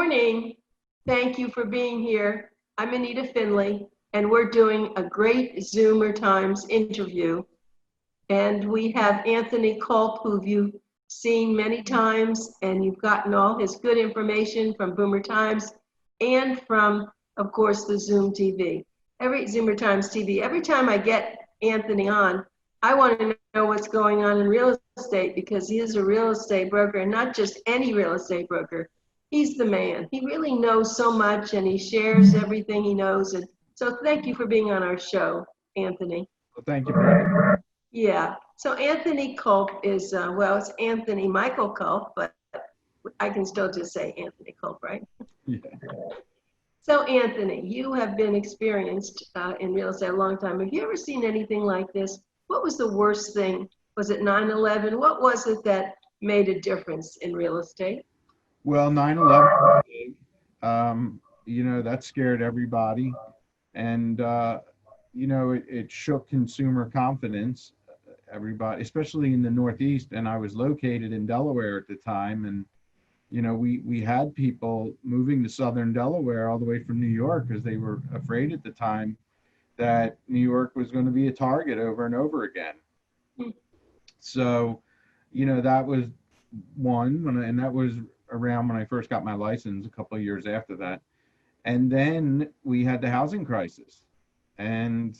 morning. Thank you for being here. I'm Anita Finley, and we're doing a great Zoomer Times interview. And we have Anthony Kulp, who you've seen many times, and you've gotten all his good information from Boomer Times and from, of course, the Zoom TV. Zoomer Times TV. Every time I get Anthony on, I want to know what's going on in real estate because he is a real estate broker, and not just any real estate broker. He's the man. He really knows so much, and he shares everything he knows. And so thank you for being on our show, Anthony. Well, thank you, Brenda. Yeah. So Anthony Kulp is, well, it's Anthony Michael Kulp, but I can still just say Anthony Kulp, right? Yeah. So Anthony, you have been experienced in real estate a long time. Have you ever seen anything like this? What was the worst thing? Was it 9/11? What was it that made a difference in real estate? Well, 9/11, that scared everybody. And, it shook consumer confidence. Everybody, especially in the Northeast. And I was located in Delaware at the time. And, we had people moving to Southern Delaware all the way from New York because they were afraid at the time that New York was going to be a target over and over again. So, that was one, and that was around when I first got my license, a couple of years after that. And then we had the housing crisis. And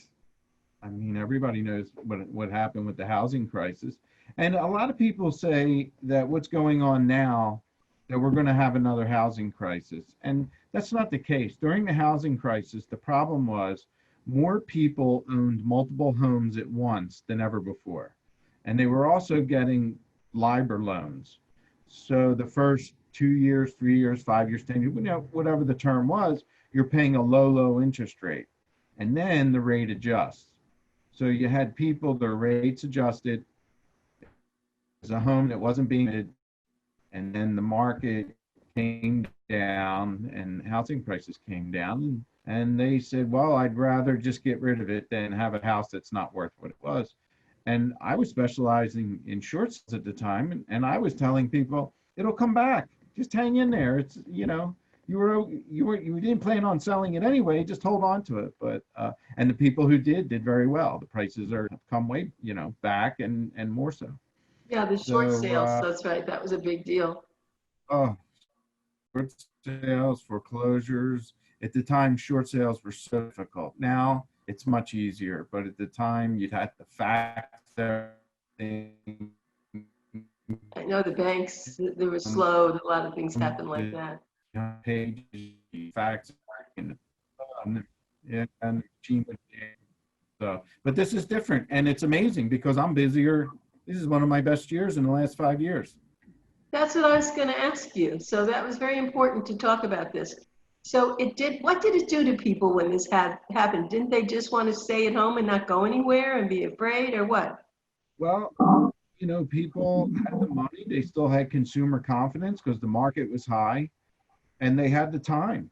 I mean, everybody knows what happened with the housing crisis. And a lot of people say that what's going on now, that we're going to have another housing crisis. And that's not the case. During the housing crisis, the problem was more people owned multiple homes at once than ever before. And they were also getting LIBOR loans. So the first 2 years, 3 years, 5 years, 10 years, whatever the term was, you're paying a low interest rate. And then the rate adjusts. So you had people, their rates adjusted. There's a home that wasn't being bid, and then the market came down and housing prices came down. And they said, well, I'd rather just get rid of it than have a house that's not worth what it was. And I was specializing in short sales at the time, and I was telling people, it'll come back. Just hang in there. It's, you didn't plan on selling it anyway. Just hold on to it. But and the people who did very well. The prices are come way, back and more so. Yeah, the short sales. That's right. That was a big deal. Oh, short sales, foreclosures. At the time, short sales were so difficult. Now it's much easier, but at the time, you'd have to fax everything. I know the banks, they were slow. A lot of things happened like that. Pages, fax, and so. But this is different, and it's amazing because I'm busier. This is one of my best years in the last 5 years. That's what I was going to ask you. So that was very important to talk about this. So what did it do to people when this happened? Didn't they just want to stay at home and not go anywhere and be afraid, or what? Well, people had the money. They still had consumer confidence because the market was high, and they had the time.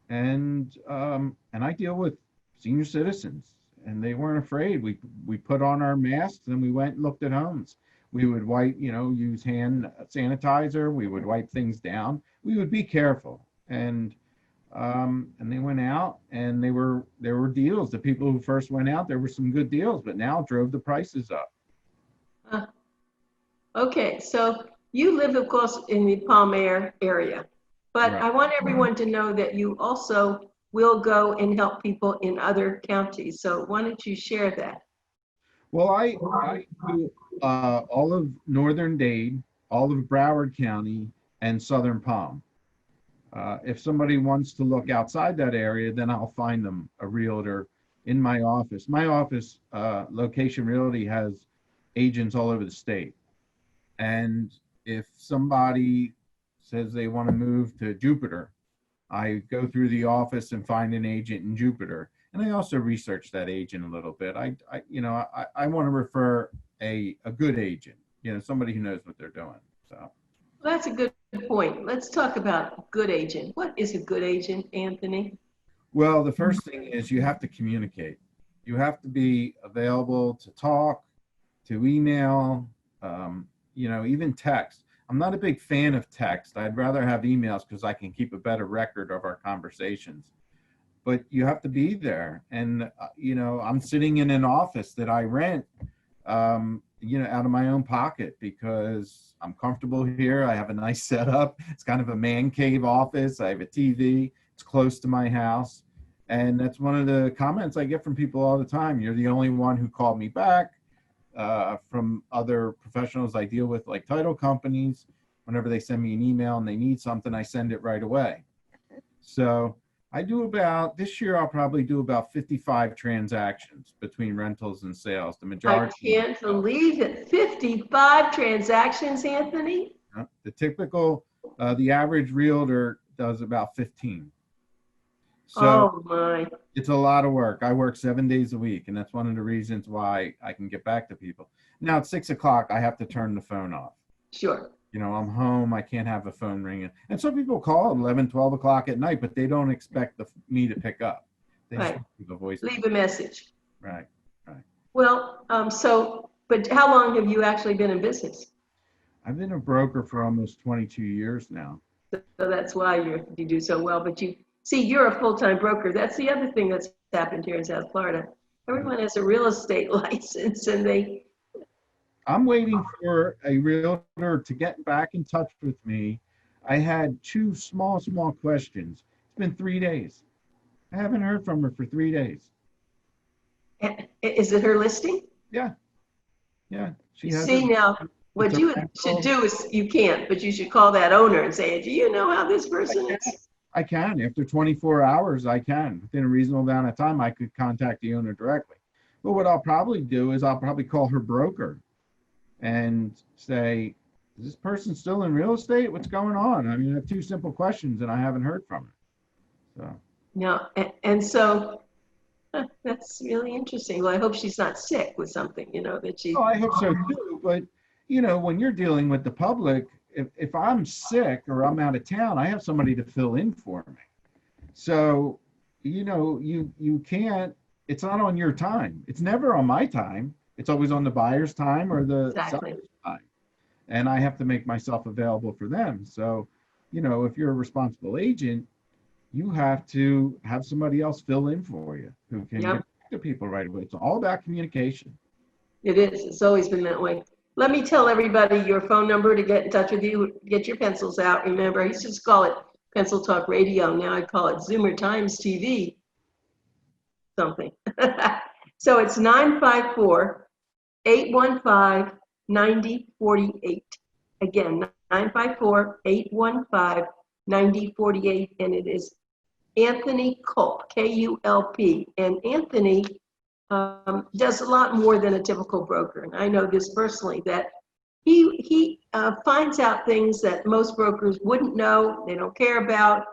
And I deal with senior citizens, and they weren't afraid. We put on our masks and we went and looked at homes. We would wipe, use hand sanitizer. We would wipe things down. We would be careful. And they went out, and there were deals. The people who first went out, there were some good deals, but now drove the prices up. Okay, so you live, of course, in the Palmer area, but right. I want everyone to know that you also will go and help people in other counties. So why don't you share that? Well, I do all of Northern Dade, all of Broward County, and Southern Palm. If somebody wants to look outside that area, then I'll find them a realtor in my office. My office, Location Realty, has agents all over the state. And if somebody says they want to move to Jupiter, I go through the office and find an agent in Jupiter. And I also research that agent a little bit. I want to refer a good agent, somebody who knows what they're doing. So well, that's a good point. Let's talk about good agent. What is a good agent, Anthony? Well, the first thing is you have to communicate. You have to be available to talk, to email, even text. I'm not a big fan of text. I'd rather have emails because I can keep a better record of our conversations. But you have to be there. And, I'm sitting in an office that I rent, out of my own pocket because I'm comfortable here. I have a nice setup. It's kind of a man cave office. I have a TV. It's close to my house. And that's one of the comments I get from people all the time. You're the only one who called me back. From other professionals I deal with, like title companies, whenever they send me an email and they need something, I send it right away. So this year, I'll probably do about 55 transactions between rentals and sales. The majority. I can't believe it. 55 transactions, Anthony? The typical, the average realtor does about 15. So oh my. It's a lot of work. I work 7 days a week, and that's one of the reasons why I can get back to people. Now at 6 o'clock, I have to turn the phone off. Sure. I'm home. I can't have the phone ringing. And some people call at 11, 12 o'clock at night, but they don't expect me to pick up. They right. just leave a voice. Leave a message. Right. Well, but how long have you actually been in business? I've been a broker for almost 22 years now. So that's why you do so well. But you're a full-time broker. That's the other thing that's happened here in South Florida. Everyone has a real estate license, and I'm waiting for a realtor to get back in touch with me. I had two small questions. It's been 3 days. I haven't heard from her for 3 days. Is it her listing? Yeah. She has. See, now, what you should do is, you can't, but you should call that owner and say, do you know how this person is? I can. After 24 hours, I can. Within a reasonable amount of time, I could contact the owner directly. But what I'll probably do is I'll probably call her broker and say, is this person still in real estate? What's going on? I mean, I have two simple questions and I haven't heard from her. So. No, and so that's really interesting. Well, I hope she's not sick with something, that she. Oh, I hope so too. But, when you're dealing with the public, if I'm sick or I'm out of town, I have somebody to fill in for me. So, you can't, it's not on your time. It's never on my time. It's always on the buyer's time or the seller's time. And I have to make myself available for them. So, if you're a responsible agent, you have to have somebody else fill in for you who can get to people right away. It's all about communication. It is. It's always been that way. Let me tell everybody your phone number to get in touch with you. Get your pencils out. Remember, I used to call it Pencil Talk Radio. Now I call it ZOOMERTIMES TV something. So it's 954-815-9048. Again, 954-815-9048. And it is Anthony Kulp, K-U-L-P. And Anthony does a lot more than a typical broker. And I know this personally, that he finds out things that most brokers wouldn't know, they don't care about.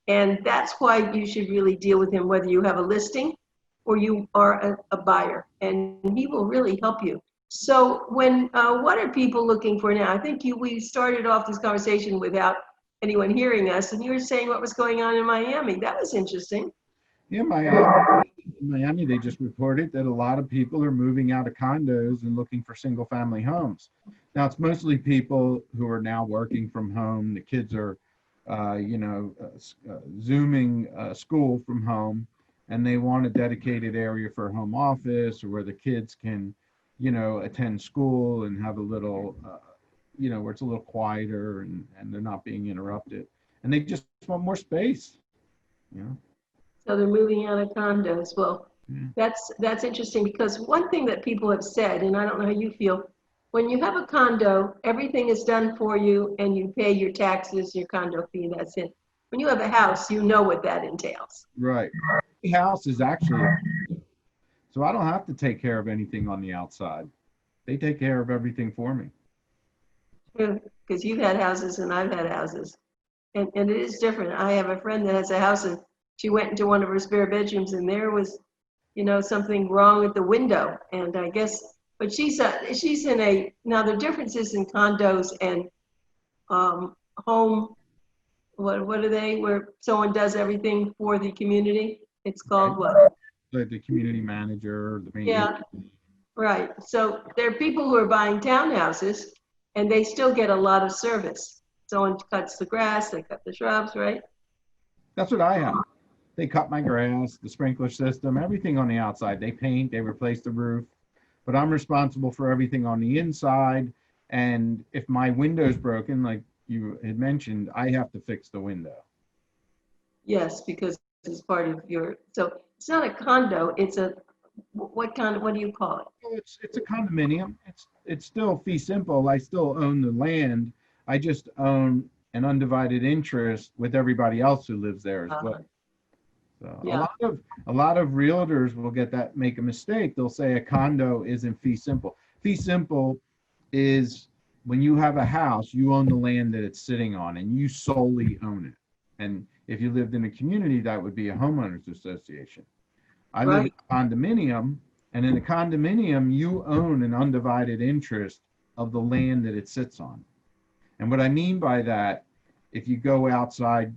And that's why you should really deal with him, whether you have a listing or you are a buyer. And he will really help you. So what are people looking for now? I think we started off this conversation without anyone hearing us, and you were saying what was going on in Miami. That was interesting. Yeah, Miami, they just reported that a lot of people are moving out of condos and looking for single family homes. Now, it's mostly people who are now working from home. The kids are, Zooming school from home, and they want a dedicated area for a home office or where the kids can, attend school and have a little, where it's a little quieter and they're not being interrupted. And they just want more space, So they're moving out of condos. Well, that's interesting, because one thing that people have said, and I don't know how you feel, when you have a condo, everything is done for you and you pay your taxes, your condo fee, that's it. When you have a house, you know what that entails. Right. The house is actually, so I don't have to take care of anything on the outside. They take care of everything for me. Because you've had houses and I've had houses. And it is different. I have a friend that has a house, and she went into one of her spare bedrooms and there was, something wrong with the window. And I guess, but she's in now the difference is in condos and home, what are they, where someone does everything for the community? It's called what? The community manager, the main. Yeah, right. So there are people who are buying townhouses and they still get a lot of service. Someone cuts the grass, they cut the shrubs, right? That's what I have. They cut my grass, the sprinkler system, everything on the outside. They paint, they replace the roof, but I'm responsible for everything on the inside. And if my window's broken, like you had mentioned, I have to fix the window. Yes, because it's part of your, so it's not a condo, it's a, what do you call it? Well, it's a condominium. It's still fee simple. I still own the land. I just own an undivided interest with everybody else who lives there as well. So Yeah. a lot of realtors will make a mistake. They'll say a condo isn't fee simple. Fee simple is when you have a house, you own the land that it's sitting on and you solely own it. And if you lived in a community, that would be a homeowners association. I live in a condominium, and in a condominium, you own an undivided interest of the land that it sits on. And what I mean by that, if you go outside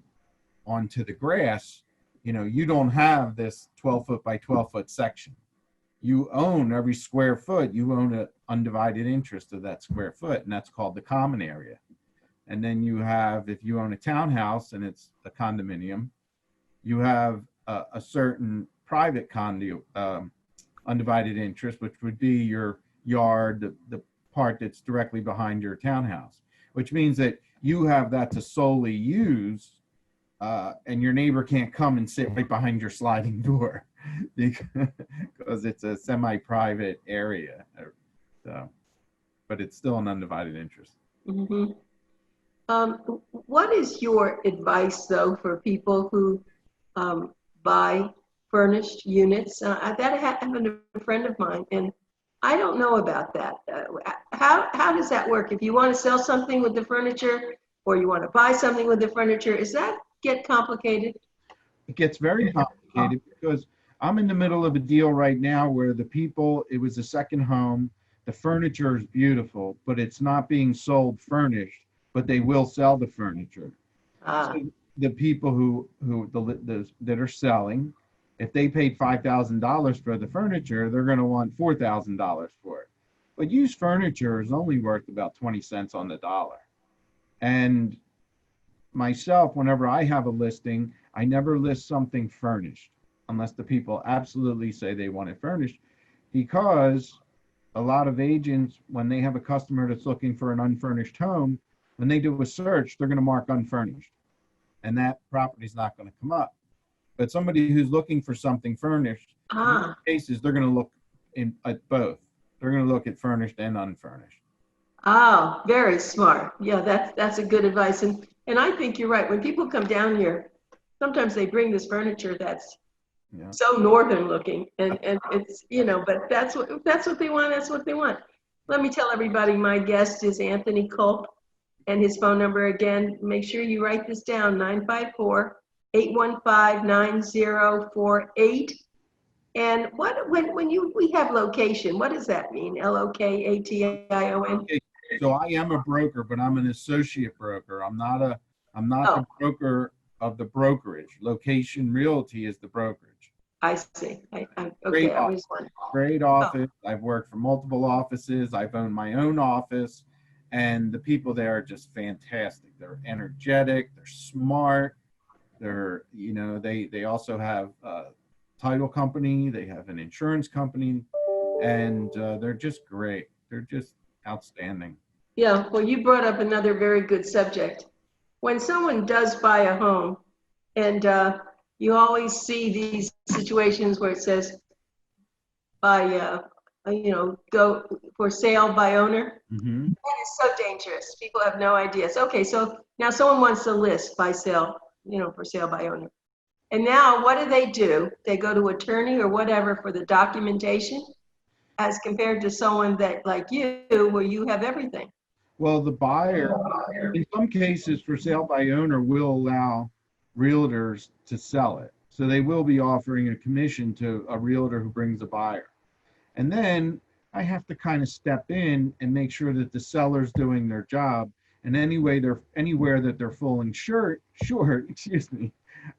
onto the grass, you don't have this 12-foot by 12-foot section. You own every square foot. You own an undivided interest of that square foot, and that's called the common area. And then you have, if you own a townhouse and it's a condominium, you have a certain private undivided interest, which would be your yard, the part that's directly behind your townhouse, which means that you have that to solely use, and your neighbor can't come and sit right behind your sliding door because it's a semi-private area. So, but it's still an undivided interest. Mm-hmm. What is your advice, though, for people who buy furnished units? That happened to a friend of mine, and I don't know about that. How does that work? If you want to sell something with the furniture, or you want to buy something with the furniture, does that get complicated? It gets very complicated because I'm in the middle of a deal right now where it was a second home. The furniture is beautiful, but it's not being sold furnished, but they will sell the furniture. So the people that are selling, if they paid $5,000 for the furniture, they're going to want $4,000 for it. But used furniture is only worth about 20 cents on the dollar. And myself, whenever I have a listing, I never list something furnished unless the people absolutely say they want it furnished, because a lot of agents, when they have a customer that's looking for an unfurnished home, when they do a search, they're going to mark unfurnished, and that property is not going to come up. But somebody who's looking for something furnished, in most cases, they're going to look at both. They're going to look at furnished and unfurnished. Oh, very smart. Yeah, that's a good advice. And I think you're right. When people come down here, sometimes they bring this furniture that's so northern looking, and it's, but that's what they want. That's what they want. Let me tell everybody, my guest is Anthony Kulp, and his phone number again, make sure you write this down, 954-815-9048. And we have location, what does that mean? LOKATION? So I am a broker, but I'm an associate broker. I'm not the broker of the brokerage. Location Realty is the brokerage. I see. Okay. Great office. I've worked for multiple offices. I've owned my own office, and the people there are just fantastic. They're energetic. They're smart. They're, they also have a title company. They have an insurance company, and they're just great. They're just outstanding. Yeah. Well, you brought up another very good subject. When someone does buy a home, and you always see these situations where it says go for sale by owner. Mm-hmm. That is so dangerous. People have no idea. Okay, so now someone wants to list by sale, for sale by owner. And now what do? They go to attorney or whatever for the documentation, as compared to someone that, like you, where you have everything. Well, the buyer, in some cases, for sale by owner will allow realtors to sell it. So they will be offering a commission to a realtor who brings a buyer. And then I have to kind of step in and make sure that the seller's doing their job. And anywhere that they're falling short,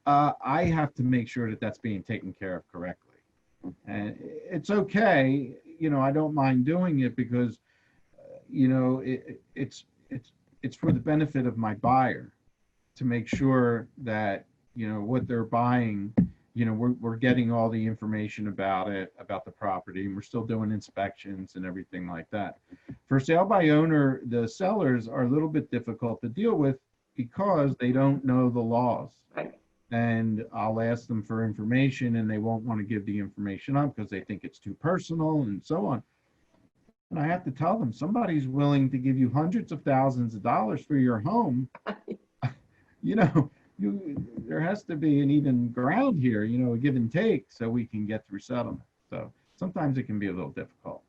I have to make sure that that's being taken care of correctly. And it's okay. I don't mind doing it because, you know, it's for the benefit of my buyer to make sure that, you know, what they're buying, you know, we're getting all the information about it, about the property, and we're still doing inspections and everything like that. For sale by owner, the sellers are a little bit difficult to deal with because they don't know the laws. Right. And I'll ask them for information and they won't want to give the information up because they think it's too personal and so on. And I have to tell them, somebody's willing to give you hundreds of thousands of dollars for your home. You know, there has to be an even ground here, you know, a give and take so we can get through settlement. So sometimes it can be a little difficult.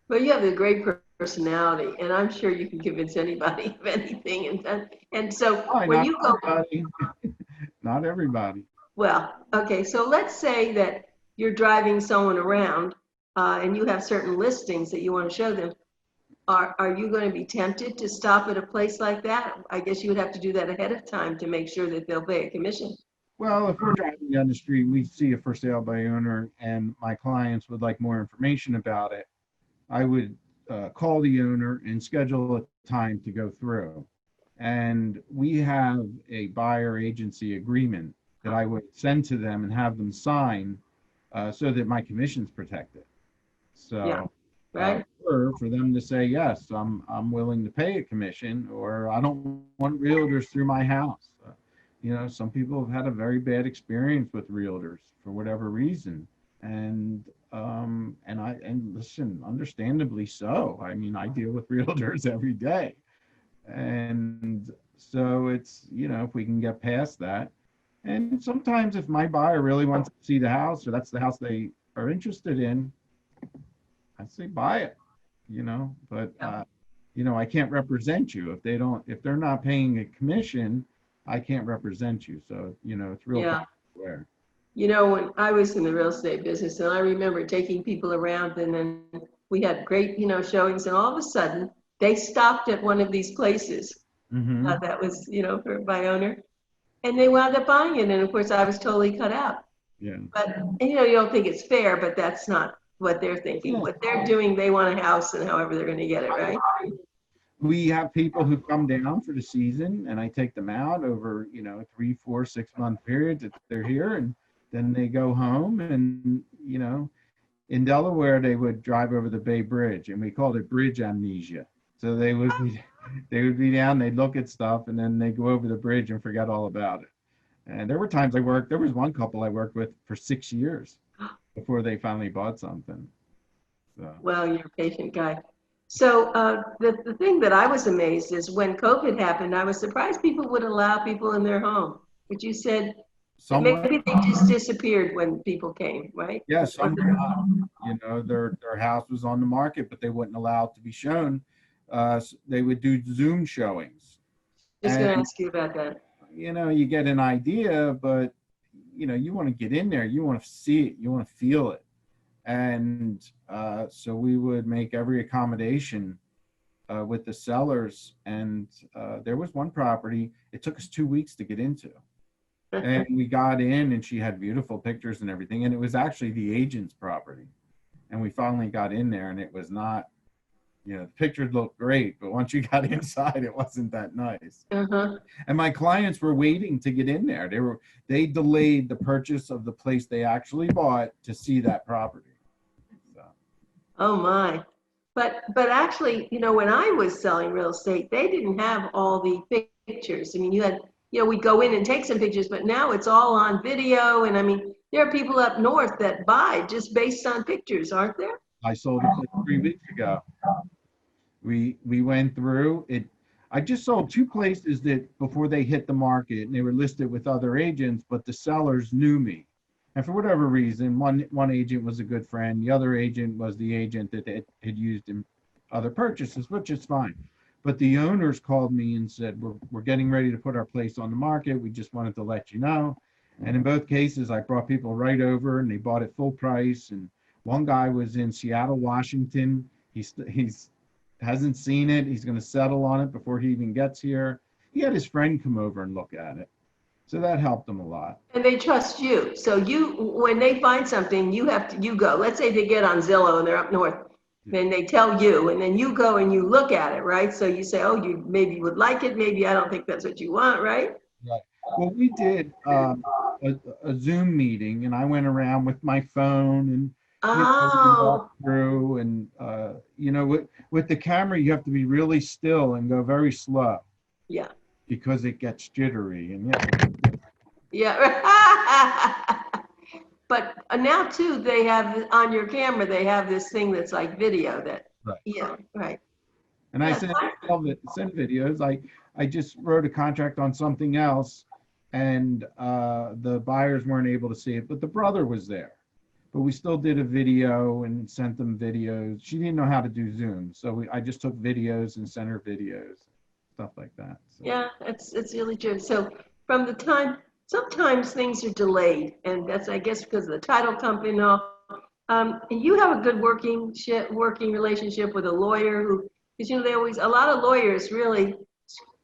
Well, you have a great personality, and I'm sure you can convince anybody of anything. And so Why, when not you go, everybody. Not everybody. well, okay, so let's say that you're driving someone around and you have certain listings that you want to show them. Are you going to be tempted to stop at a place like that? I guess you would have to do that ahead of time to make sure that they'll pay a commission. Well, if we're driving down the street, we see a for sale by owner and my clients would like more information about it, I would call the owner and schedule a time to go through. And we have a buyer agency agreement that I would send to them and have them sign so that my commission's protected. So, Yeah, right. Or for them to say, yes, I'm willing to pay a commission, or I don't want realtors through my house. You know, some people have had a very bad experience with realtors for whatever reason. And listen, understandably so. I mean, I deal with realtors every day. And so it's, you know, if we can get past that. And sometimes if my buyer really wants to see the house or that's the house they are interested in, I say buy it, you know, but, you know, I can't represent you. If they're not paying a commission, I can't represent you. So, you know, it's real where. You know, when I was in the real estate business, and I remember taking people around, and then we had great, you know, showings, and all of a sudden they stopped at one of these places that was, you know, for by owner, and they wound up buying it. And of course, I was totally cut out. Yeah. But you know, you don't think it's fair, but that's not what they're thinking. What they're doing, they want a house, and however they're going to get it, right? We have people who come down for the season, and I take them out over, you know, 3, 4, 6-month periods that they're here, and then they go home. And, you know, in Delaware, they would drive over the Bay Bridge, and we called it bridge amnesia. So they would be down, they'd look at stuff, and then they'd go over the bridge and forget all about it. And there were times there was one couple I worked with for 6 years before they finally bought something. So. Well, you're a patient guy. So the thing that I was amazed is when COVID happened, I was surprised people would allow people in their home. But you said maybe they just disappeared when people came, right? Yeah, some you know, their house was on the market, but they wouldn't allow it to be shown. They would do Zoom showings. Just going to ask you about that. You know, you get an idea, but you know, you want to get in there, you want to see it, you want to feel it. And so we would make every accommodation with the sellers. And there was one property, it took us 2 weeks to get into. And we got in and she had beautiful pictures and everything. And it was actually the agent's property. And we finally got in there and it was not, you know, the pictures looked great, but once you got inside, it wasn't that nice. And my clients were waiting to get in there. They delayed the purchase of the place they actually bought to see that property. So. Oh my. But actually, you know, when I was selling real estate, they didn't have all the pictures. I mean, we'd go in and take some pictures, but now it's all on video. And I mean, there are people up north that buy just based on pictures, aren't there? I sold a place 3 weeks ago. We went through it. I just sold 2 places that before they hit the market and they were listed with other agents, but the sellers knew me. And for whatever reason, one agent was a good friend. The other agent was the agent that had used in other purchases, which is fine. But the owners called me and said, we're getting ready to put our place on the market. We just wanted to let you know. And in both cases, I brought people right over and they bought it full price. And one guy was in Seattle, Washington. He's hasn't seen it. He's going to settle on it before he even gets here. He had his friend come over and look at it. So that helped them a lot. And they trust you. So when they find something, you go. Let's say they get on Zillow and they're up north. Then they tell you, and then you go and you look at it, right? So you say, oh, you maybe would like it, maybe I don't think that's what you want, right? Right. Well, we did a Zoom meeting, and I went around with my phone, and we Oh, walked through, and with the camera, you have to be really still and go very slow yeah, because it gets jittery, and yeah. yeah. But now too, they have on your camera, they have this thing that's like video that, Right. yeah, right. And I Yeah, send videos. I just wrote a contract on something else, and the buyers weren't able to see it, but the brother was there. But we still did a video and sent them videos. She didn't know how to do Zoom, so I just took videos and sent her videos, stuff like that. So. yeah, it's really true. So from the time, sometimes things are delayed, and that's, I guess, because of the title company and all. And you have a good working relationship with a lawyer who, because they always, a lot of lawyers really,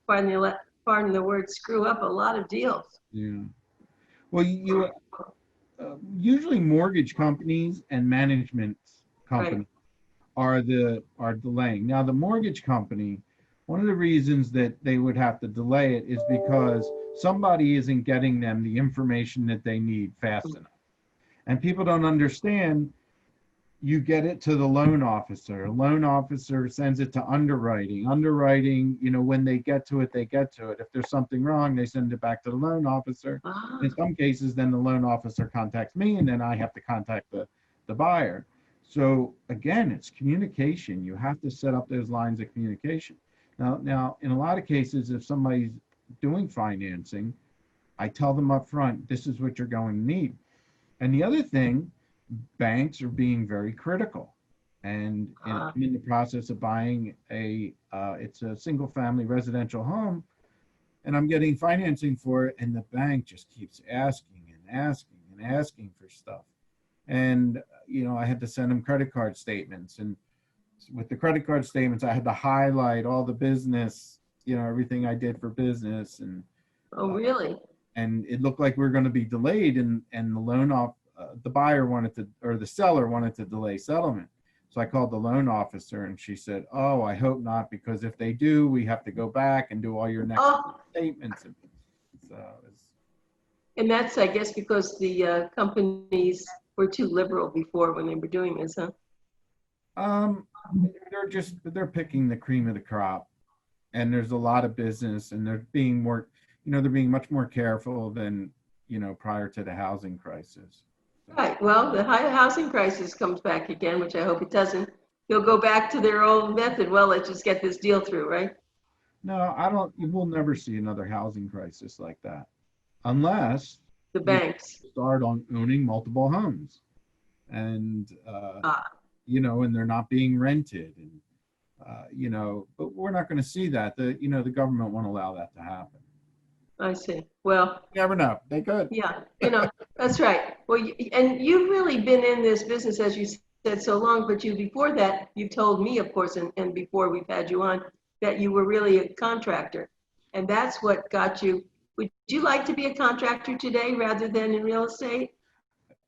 pardon the word, screw up a lot of deals. Yeah. Well, usually mortgage companies and management Right. companies are delaying. Now, the mortgage company, one of the reasons that they would have to delay it is because somebody isn't getting them the information that they need fast enough. And people don't understand, you get it to the loan officer. A loan officer sends it to underwriting. Underwriting, when they get to it, they get to it. If there's something wrong, they send it back to the loan officer. Ah, In some cases, then the loan officer contacts me, and then I have to contact the buyer. So again, it's communication. You have to set up those lines of communication. Now, in a lot of cases, if somebody's doing financing, I tell them up front, this is what you're going to need. And the other thing, banks are being very critical. And I'm in the process of buying it's a single family residential home, and I'm getting financing for it. And the bank just keeps asking and asking and asking for stuff. And, I had to send them credit card statements. And with the credit card statements, I had to highlight all the business, everything I did for business. oh, Uh, really? and it looked like we were going to be delayed, and the buyer wanted to, or the seller wanted to delay settlement. So I called the loan officer, and she said, oh, I hope not, because if they do, we have to go back and do all your next Oh, statements. So and that's, I guess, because the companies were too liberal before when they were doing this, huh? um, they're picking the cream of the crop, and there's a lot of business, and they're being much more careful than, prior to the housing crisis. So. Right. Well, the high housing crisis comes back again, which I hope it doesn't. They'll go back to their old method. Well, let's just get this deal through, right? No, I don't. You will never see another housing crisis like that, unless The you banks. start on owning multiple homes, and Ah, and they're not being rented, and but we're not going to see that. The government won't allow that to happen. I see. Well, You never know. They could. yeah, that's right. Well, and you've really been in this business, as you said, so long, but before that, you've told me, of course, and before we've had you on, that you were really a contractor. And that's what got you. Would you like to be a contractor today rather than in real estate?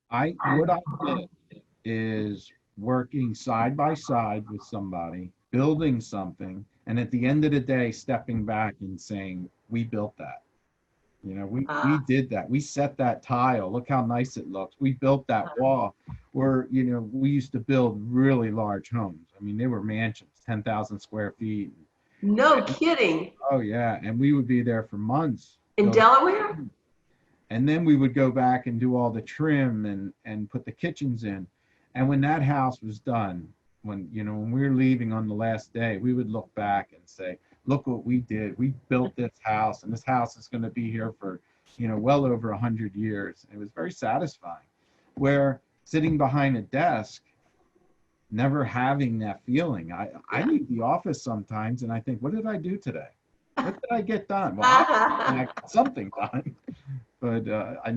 What I did is working side by side with somebody, building something, and at the end of the day, stepping back and saying, we built that. We Ah, did that. We set that tile. Look how nice it looks. We built that wall. We used to build really large homes. I mean, they were mansions, 10,000 square feet. no kidding. Oh yeah, and we would be there for months In building. Delaware? And then we would go back and do all the trim and put the kitchens in. And when that house was done, when we were leaving on the last day, we would look back and say, look what we did. We built this house, and this house is going to be here for, well over 100 years. It was very satisfying. Where sitting behind a desk, never having that feeling. I leave the office sometimes and I think, what did I do today? What did I get done? Well, I got something done, but you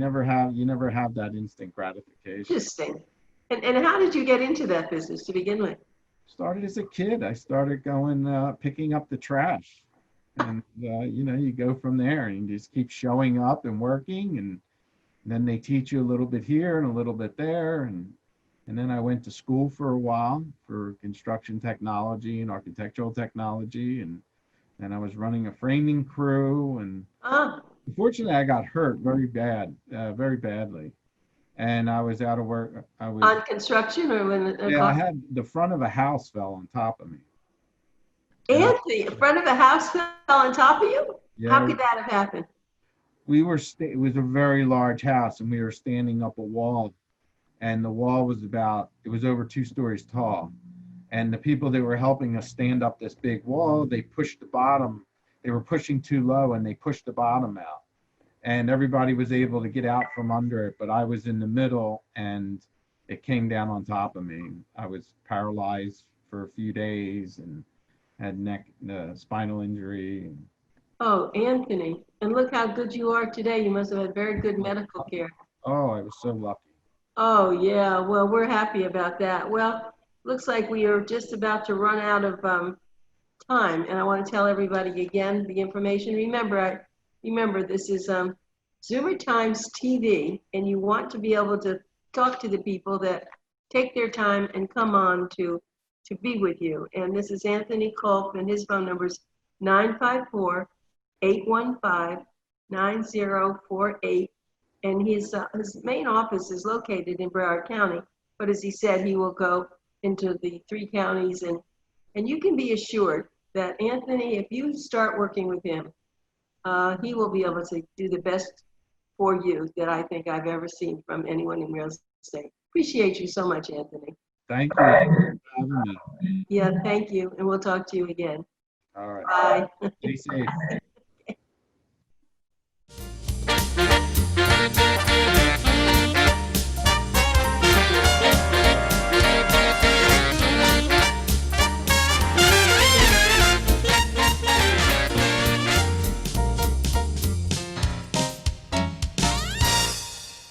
never have that instant gratification. Interesting. And how did you get into that business to begin with? Started as a kid. I started going, picking up the trash, and you go from there, and you just keep showing up and working, and then they teach you a little bit here and a little bit there, and And then I went to school for a while for construction technology and architectural technology. And I was running a framing crew. And Ah, unfortunately, I got hurt very badly. And I was out of work. on construction or when the Yeah, I had the front of a house fell on top of me. And Anthony, in front of the house fell on top of you? How yeah, could that have happened? it was a very large house, and we were standing up a wall, and the wall was it was over 2 stories tall. And the people that were helping us stand up this big wall, they pushed the bottom. They were pushing too low, and they pushed the bottom out. And everybody was able to get out from under it, but I was in the middle, and it came down on top of me. I was paralyzed for a few days and had spinal injury. Oh, Anthony, and look how good you are today. You must have had very good medical care. Oh, I was so lucky. Oh, yeah. Well, we're happy about that. Well, looks like we are just about to run out of time, and I want to tell everybody again the information. Remember, this is Zoomer Times TV, and you want to be able to talk to the people that take their time and come on to be with you. And this is Anthony Kulp, and his phone number is 954-815-9048. And his main office is located in Broward County, but as he said, he will go into the 3 counties, and you can be assured that Anthony, if you start working with him, he will be able to do the best for you that I think I've ever seen from anyone in real estate. Appreciate you so much, Anthony. Thank you for having me. Yeah, thank you, and we'll talk to you again. All right. Bye. Stay safe.